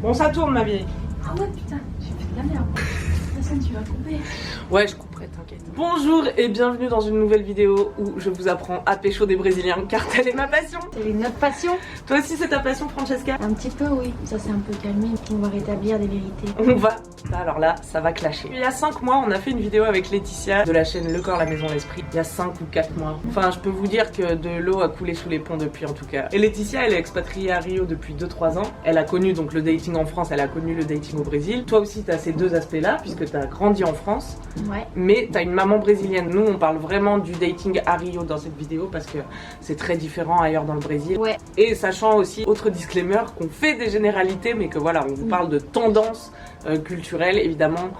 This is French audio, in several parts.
Bon, ça tourne, ma vieille. Ah ouais, putain, j'ai fait de la merde. De toute façon, tu vas couper. Ouais, je couperai, t'inquiète. Bonjour et bienvenue dans une nouvelle vidéo où je vous apprends à pécho des Brésiliens, car telle est ma passion. C'est notre passion. Toi aussi, c'est ta passion, Francesca? Un petit peu, oui. Ça s'est un peu calmé. On va rétablir des vérités. On va. Alors là, ça va clasher. Il y a 5 mois, on a fait une vidéo avec Laetitia de la chaîne Le Corps, la Maison, l'Esprit. Il y a 5 ou 4 mois. Enfin, je peux vous dire que de l'eau a coulé sous les ponts depuis, en tout cas. Et Laetitia, elle est expatriée à Rio depuis 2-3 ans. Elle a connu donc le dating en France, elle a connu le dating au Brésil. Toi aussi, t'as ces deux aspects-là, puisque t'as grandi en France. Ouais. Mais t'as une maman brésilienne. Nous, on parle vraiment du dating à Rio dans cette vidéo parce que c'est très différent ailleurs dans le Brésil. Ouais. Et sachant aussi, autre disclaimer, qu'on fait des généralités, mais que voilà, on vous parle de tendances culturelles. Évidemment,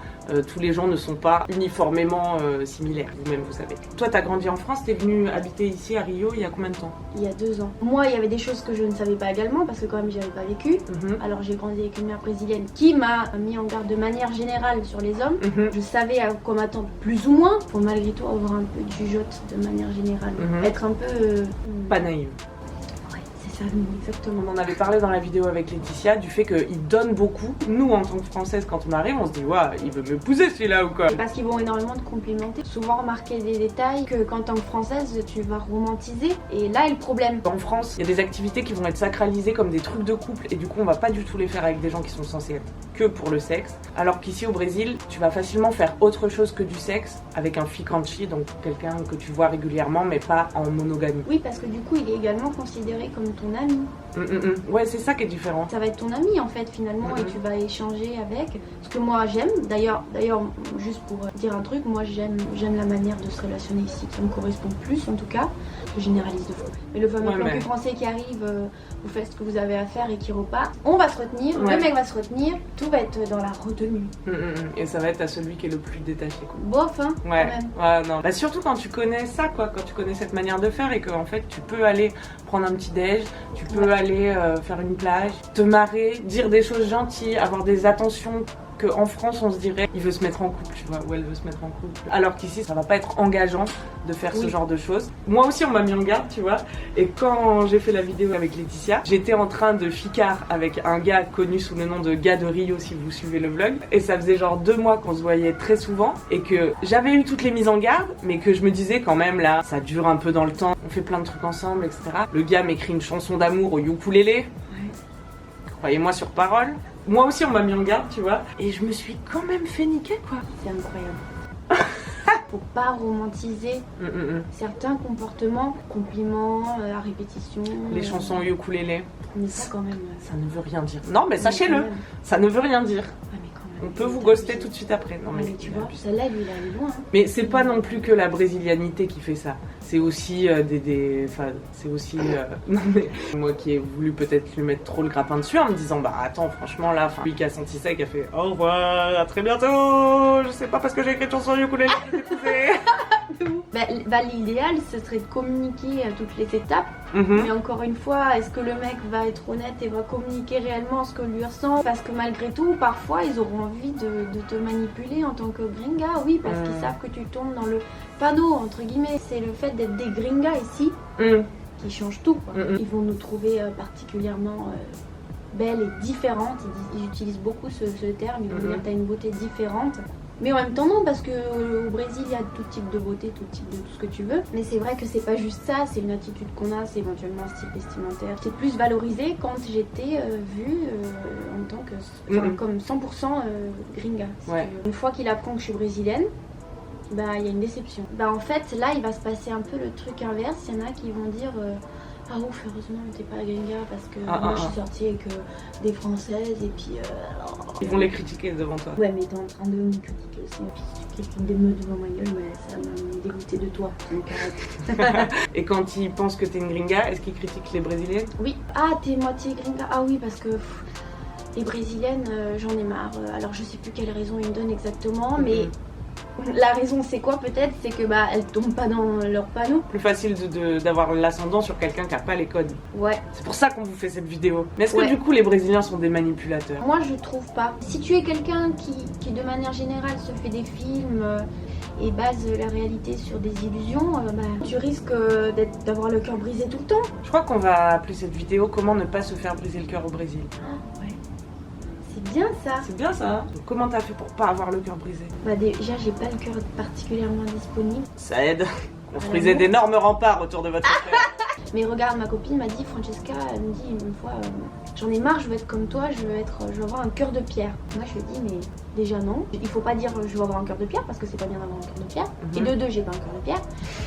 tous les gens ne sont pas uniformément similaires. Vous-même, vous savez. Toi, t'as grandi en France, t'es venue habiter ici à Rio il y a combien de temps? Il y a 2 ans. Moi, il y avait des choses que je ne savais pas également parce que quand même, j'y avais pas vécu. Alors, j'ai grandi avec une mère brésilienne qui m'a mis en garde de manière générale sur les hommes. Je savais à quoi m'attendre plus ou moins. Faut malgré tout avoir un peu de jugeote de manière générale. Être un peu... Pas naïve. Exactement. On en avait parlé dans la vidéo avec Laetitia du fait qu'il donne beaucoup. Nous, en tant que Françaises, quand on arrive, on se dit waouh, il veut m'épouser celui-là ou quoi? Parce qu'ils vont énormément te complimenter. Souvent remarquer des détails que qu'en tant que Française, tu vas romantiser. Et là est le problème. En France, il y a des activités qui vont être sacralisées comme des trucs de couple et du coup, on va pas du tout les faire avec des gens qui sont censés être que pour le sexe. Alors qu'ici au Brésil, tu vas facilement faire autre chose que du sexe avec un ficanchi, donc quelqu'un que tu vois régulièrement mais pas en monogamie. Oui, parce que du coup, il est également considéré comme ton ami. Ouais, c'est ça qui est différent. Ça va être ton ami en fait finalement et tu vas échanger avec. Ce que moi j'aime, d'ailleurs, juste pour dire un truc, moi j'aime la manière de se relationner ici. Ça me correspond plus en tout cas. Je généralise de fois. Mais le fameux plan plus français qui arrive, vous faites ce que vous avez à faire et qui repart. On va se retenir, le mec va se retenir, tout va être dans la retenue. Et ça va être à celui qui est le plus détaché, quoi. Bof, hein, ouais. Quand même. Ouais, non. Bah, surtout quand tu connais ça, quoi, quand tu connais cette manière de faire et que en fait tu peux aller prendre un petit déj, tu peux aller faire une plage, te marrer, dire des choses gentilles, avoir des attentions. En France on se dirait il veut se mettre en couple, tu vois, ou elle veut se mettre en couple. Alors qu'ici ça va pas être engageant de faire ce genre de choses. Moi aussi on m'a mis en garde, tu vois. Et quand j'ai fait la vidéo avec Laetitia, j'étais en train de ficard avec un gars connu sous le nom de Gars de Rio si vous suivez le vlog. Et ça faisait genre 2 mois qu'on se voyait très souvent et que j'avais eu toutes les mises en garde, mais que je me disais quand même là, ça dure un peu dans le temps. On fait plein de trucs ensemble, etc. Le gars m'écrit une chanson d'amour au ukulélé. Croyez-moi sur parole. Moi aussi on m'a mis en garde, tu vois, et je me suis quand même fait niquer, quoi. C'est incroyable. Faut pas romantiser certains comportements, compliments à répétition. Les chansons au ukulélé. Mais ça quand même. Ça ne veut rien dire. Non mais sachez-le, ça ne veut rien dire. On peut vous ghoster tout de suite après. Non mais tu vois, celle-là, lui, il est allé loin. Hein. Mais c'est pas non plus que la brésilianité qui fait ça. C'est aussi c'est aussi non mais moi qui ai voulu peut-être lui mettre trop le grappin dessus en me disant bah attends franchement là, lui qui a senti ça et qui a fait au revoir, à très bientôt. Je sais pas parce que j'ai écrit une chanson ukulélé. L'idéal ce serait de communiquer à toutes les étapes. Mais encore une fois, est-ce que le mec va être honnête et va communiquer réellement ce que lui ressent? Parce que malgré tout, parfois ils auront envie de te manipuler en tant que gringa, oui, parce qu'ils savent que tu tombes dans le panneau, entre guillemets. C'est le fait d'être des gringas ici qui change tout, quoi. Ils vont nous trouver particulièrement belles et différentes. Ils utilisent beaucoup ce terme, ils vont dire t'as une beauté différente. Mais en même temps non, parce que au Brésil il y a tout type de beauté, tout type de tout ce que tu veux. Mais c'est vrai que c'est pas juste ça, c'est une attitude qu'on a, c'est éventuellement un style vestimentaire. C'est plus valorisé quand j'étais vue en tant que comme 100% gringa. Une fois qu'il apprend que je suis brésilienne, bah il y a une déception. Bah en fait là il va se passer un peu le truc inverse, il y en a qui vont dire ah ouf, heureusement t'es pas gringa parce que moi je suis sortie avec des Françaises et puis ils vont les critiquer devant toi. Ouais mais t'es en train de me critiquer aussi. Et puis si tu critiques des meufs devant ma gueule, mais ça va me dégoûter de toi. Donc arrête. Et quand ils pensent que t'es une gringa, est-ce qu'ils critiquent les brésiliennes? Oui. Ah t'es moitié gringa? Ah oui parce que les brésiliennes j'en ai marre. Alors je sais plus quelle raison ils me donnent exactement mais... La raison c'est quoi peut-être? C'est que elles tombent pas dans leur panneau. Plus facile d'avoir l'ascendant sur quelqu'un qui a pas les codes. Ouais. C'est pour ça qu'on vous fait cette vidéo. Mais est-ce que du coup les Brésiliens sont des manipulateurs? Moi je trouve pas. Si tu es quelqu'un qui de manière générale se fait des films et base la réalité sur des illusions, tu risques d'avoir le cœur brisé tout le temps. Je crois qu'on va appeler cette vidéo comment ne pas se faire briser le cœur au Brésil. Ah, ouais. C'est bien ça. C'est bien ça. Donc, comment t'as fait pour pas avoir le cœur brisé? Bah déjà, j'ai pas le cœur particulièrement disponible. Ça aide. Construisez d'énormes remparts autour de votre frère. Mais regarde, ma copine m'a dit, Francesca, elle me dit une fois, j'en ai marre, je veux être comme toi, je veux avoir un cœur de pierre. Moi je lui ai dit, mais déjà non, il faut pas dire je veux avoir un cœur de pierre parce que c'est pas bien d'avoir un cœur de pierre. Et de 2, j'ai pas un cœur de pierre.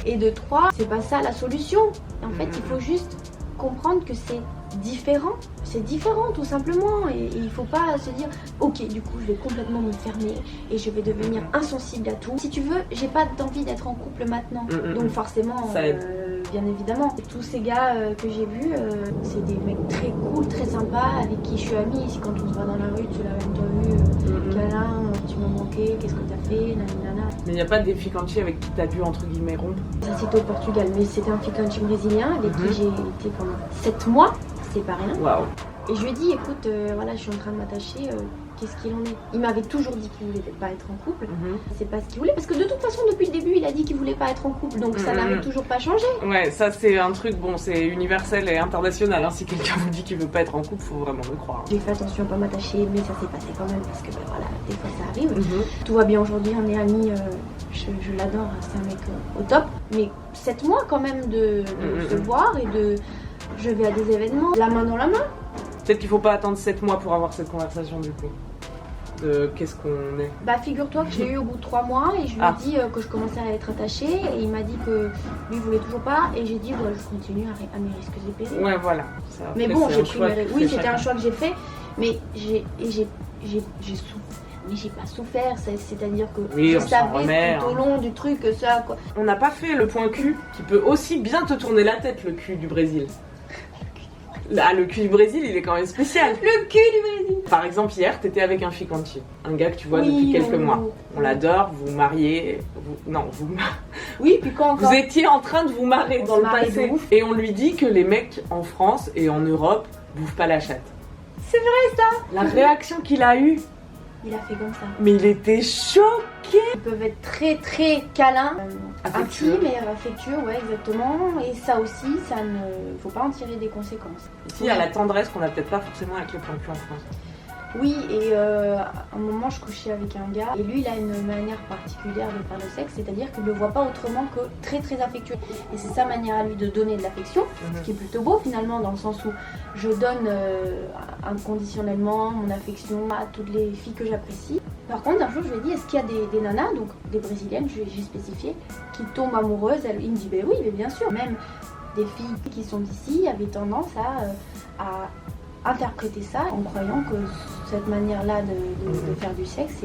Et de 3, c'est pas ça la solution. Et en fait, il faut juste comprendre que c'est différent tout simplement, et il faut pas se dire ok, du coup je vais complètement me fermer et je vais devenir insensible à tout. Si tu veux, j'ai pas d'envie d'être en couple maintenant, donc forcément bien évidemment tous ces gars que j'ai vus, c'est des mecs très cool, très sympas, avec qui je suis amie. Si quand on se voit dans la rue, tu l'as même pas vu, câlin, tu m'as manqué, qu'est-ce que t'as fait, nanana. Mais il n'y a pas des ficanchi avec qui t'as dû entre guillemets rompre? Ça c'était au Portugal, mais c'était un ficanchi brésilien avec qui j'ai été pendant 7 mois. C'est pas rien. Waouh. Et je lui ai dit, écoute, voilà, je suis en train de m'attacher, qu'est-ce qu'il en est? Il m'avait toujours dit qu'il voulait pas être en couple. C'est pas ce qu'il voulait, parce que de toute façon, depuis le début, il a dit qu'il voulait pas être en couple, donc ça n'avait toujours pas changé. Ouais, ça c'est un truc, bon, c'est universel et international. Hein. Si quelqu'un vous dit qu'il veut pas être en couple, faut vraiment le croire. J'ai fait attention à pas m'attacher, mais ça s'est passé quand même, parce que ben, voilà, des fois ça arrive. Tout va bien aujourd'hui, on est amis, je l'adore, c'est un mec au top. Mais 7 mois quand même de se voir et de. Je vais à des événements, la main dans la main. Peut-être qu'il faut pas attendre 7 mois pour avoir cette conversation du coup. De qu'est-ce qu'on est. Bah figure-toi que je l'ai eu au bout de 3 mois et je lui ai dit que je commençais à être attachée et il m'a dit que lui voulait toujours pas et j'ai dit bah, je continue à mes risques et périls. Ouais voilà. Ça, mais bon j'ai pris mes risques. Oui c'était un choix que j'ai fait mais j'ai souffert. Mais j'ai pas souffert, c'est-à-dire que je savais tout au long du truc que ça quoi. On n'a pas fait le point cul qui peut aussi bien te tourner la tête, le cul du Brésil. Le cul du Brésil, il est quand même spécial. Le cul du Brésil. Par exemple, hier, t'étais avec un ficanchi, un gars que tu vois depuis quelques mois. On l'adore, vous vous mariez, Oui, puis quand vous étiez en train de vous marrer dans le passé. Et on lui dit que les mecs en France et en Europe bouffent pas la chatte. C'est vrai ça. La réaction qu'il a eue. Il a fait comme ça. Mais il était choqué. Ils peuvent être très très câlins, affectueux. Intimes et affectueux, ouais exactement. Et ça aussi, ça ne faut pas en tirer des conséquences. Ici, il y a la tendresse qu'on n'a peut-être pas forcément avec les plans cul en France. Oui, et à un moment, je couchais avec un gars, et lui, il a une manière particulière de faire le sexe, c'est-à-dire qu'il ne le voit pas autrement que très très affectueux. Et c'est sa manière à lui de donner de l'affection, ce qui est plutôt beau finalement, dans le sens où je donne inconditionnellement mon affection à toutes les filles que j'apprécie. Par contre, un jour, je lui ai dit, est-ce qu'il y a des nanas, donc des brésiliennes, j'ai spécifié, qui tombent amoureuses? Il me dit, ben oui, mais bien sûr. Même des filles qui sont d'ici avaient tendance à interpréter ça en croyant que cette manière-là de faire du sexe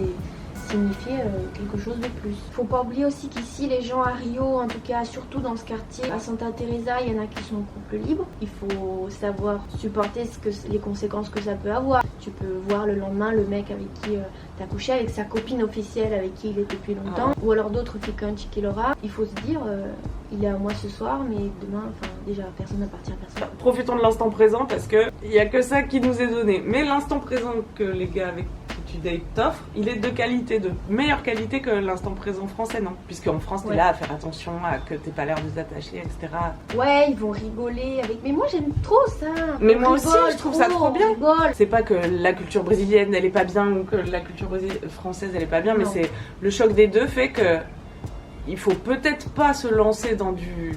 signifiait quelque chose de plus. Faut pas oublier aussi qu'ici, les gens à Rio, en tout cas surtout dans ce quartier, à Santa Teresa, il y en a qui sont en couple libre. Il faut savoir supporter les conséquences que ça peut avoir. Tu peux voir le lendemain le mec avec qui t'as couché, avec sa copine officielle avec qui il est depuis longtemps, ou alors d'autres ficanchi qu'il aura. Il faut se dire, il est à moi ce soir, mais demain, déjà personne n'appartient à personne. Profitons de l'instant présent parce que il y a que ça qui nous est donné. Mais l'instant présent que les gars avec qui tu dates t'offrent, il est de qualité, de meilleure qualité que l'instant présent français, non? Puisqu'en France, t'es là à faire attention à que t'aies pas l'air de t'attacher, etc. Ouais, ils vont rigoler avec. Mais moi j'aime trop ça. Mais moi aussi, je trouve ça trop bien. C'est pas que la culture brésilienne elle est pas bien ou que la culture française elle est pas bien, mais c'est le choc des deux fait que il faut peut-être pas se lancer dans du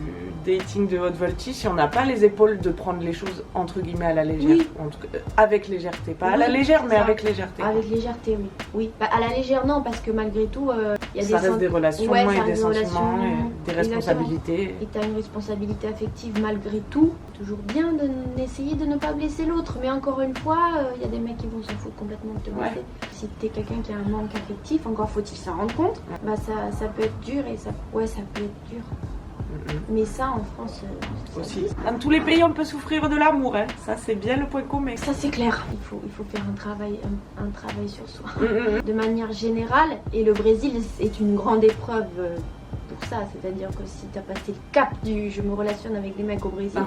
dating de haute voltige si on n'a pas les épaules de prendre les choses entre guillemets à la légère. Oui. En tout cas, avec légèreté, pas à la légère mais avec légèreté. Avec légèreté, oui. Oui. Bah, à la légère non, parce que malgré tout, il y a ça reste des relations et des sentiments et des responsabilités. Exactement. Et tu as une responsabilité affective malgré tout. Toujours bien d'essayer de ne pas blesser l'autre, mais encore une fois, il y a des mecs qui vont s'en foutre complètement de te blesser. Ouais. Si t'es quelqu'un qui a un manque affectif, encore faut-il s'en rendre compte, bah ça peut être dur et ça peut être dur. Mais ça en France aussi. Dans tous les pays on peut souffrir de l'amour, hein. Ça c'est bien le point commun. Ça c'est clair. Il faut faire un travail sur soi. De manière générale, et le Brésil est une grande épreuve pour ça, c'est-à-dire que si t'as passé le cap du je me relationne avec des mecs au Brésil,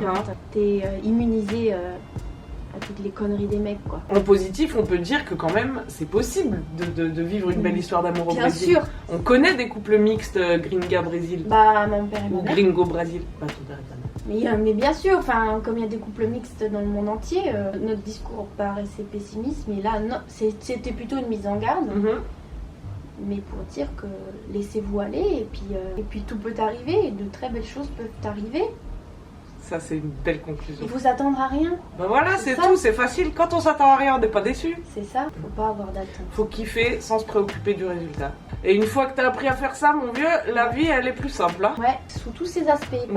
t'es immunisé à toutes les conneries des mecs quoi. En positif, on peut dire que quand même c'est possible de vivre une belle histoire d'amour au Brésil. Bien sûr. On connaît des couples mixtes gringa Brésil. Bah mon père et ma mère. Ou gringo Brésil. Bah ton père et ta mère. Mais bien sûr, enfin, comme il y a des couples mixtes dans le monde entier, notre discours paraissait pessimiste, mais là, non, c'était plutôt une mise en garde. Mais pour dire que laissez-vous aller, et puis tout peut arriver, et de très belles choses peuvent arriver. Ça, c'est une belle conclusion. Il faut s'attendre à rien. Ben voilà, c'est tout, c'est facile. Quand on s'attend à rien, on n'est pas déçu. C'est ça, faut pas avoir d'attente. Faut kiffer sans se préoccuper du résultat. Et une fois que t'as appris à faire ça, mon vieux, la vie, elle est plus simple. Hein. Ouais, sous tous ces aspects,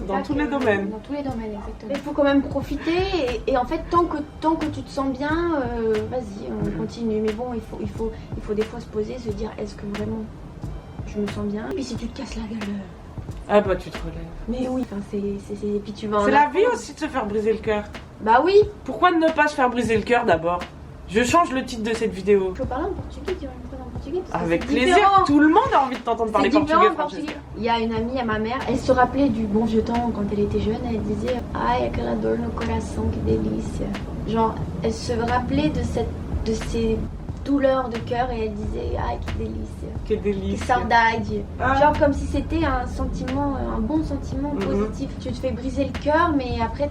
dans tous les domaines. Dans tous les domaines, exactement. Il faut quand même profiter, et en fait, tant que tu te sens bien, vas-y, on continue. Mais bon, il faut des fois se poser, se dire, est-ce que vraiment je me sens bien? Et puis si tu te casses la gueule... Ah bah tu te relèves. Mais oui, enfin, puis tu vas c'est la vie aussi de se faire briser le cœur. Bah oui. Pourquoi ne pas se faire briser le cœur d'abord? Je change le titre de cette vidéo. Il faut parler en portugais, dire une phrase en portugais. Avec plaisir, tout le monde a envie de t'entendre parler portugais. Il y a une amie à ma mère, elle se rappelait du bon vieux temps quand elle était jeune, elle disait ai aquela dor no coração, que delícia. Genre, elle se rappelait de ces douleurs de cœur et elle disait ai que delícia. Que délice. Que saudade. Genre comme si c'était un sentiment, un bon sentiment positif. Tu te fais briser le cœur, mais après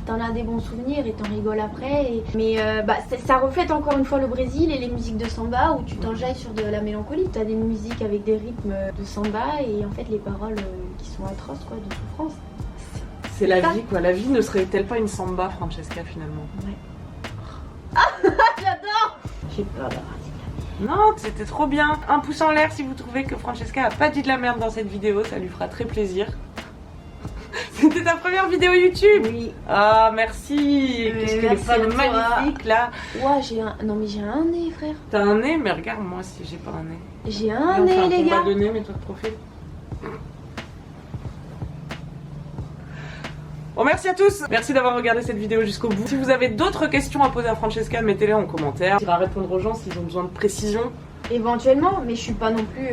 t'en as des bons souvenirs et t'en rigoles après. Mais ça reflète encore une fois le Brésil et les musiques de samba où tu t'enjailles sur de la mélancolie. T'as des musiques avec des rythmes de samba et en fait les paroles qui sont atroces quoi, de souffrance. C'est la vie quoi. La vie ne serait-elle pas une samba, Francesca, finalement? Ouais. Ah, j'adore. J'ai peur d'avoir dit. Non, c'était trop bien. Un pouce en l'air si vous trouvez que Francesca a pas dit de la merde dans cette vidéo, ça lui fera très plaisir. C'était ta première vidéo YouTube? Oui. Ah, merci. Qu'est-ce que les femmes magnifiques là. Ouais, j'ai un nez, frère. T'as un nez? Mais regarde, moi aussi, j'ai pas un nez. J'ai un nez, les gars. On va de nez, mets-toi de profil. Bon, merci à tous, merci d'avoir regardé cette vidéo jusqu'au bout. Si vous avez d'autres questions à poser à Francesca, mettez-les en commentaire. Il va répondre aux gens s'ils ont besoin de précision. Éventuellement, mais je suis pas non plus...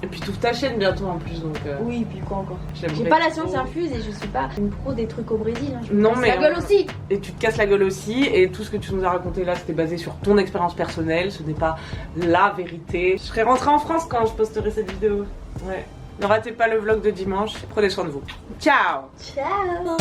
Et puis t'ouvres ta chaîne bientôt en plus, donc... Oui, et puis quoi encore? J'ai J'aimerais pas la trop. science infuse et je suis pas une pro des trucs au Brésil. Hein. Je me Non, casse mais la gueule aussi. Et tu te casses la gueule aussi, et tout ce que tu nous as raconté là, c'était basé sur ton expérience personnelle, ce n'est pas la vérité. Je serai rentrée en France quand je posterai cette vidéo. Ouais. Ne ratez pas le vlog de dimanche, prenez soin de vous. Ciao. Ciao.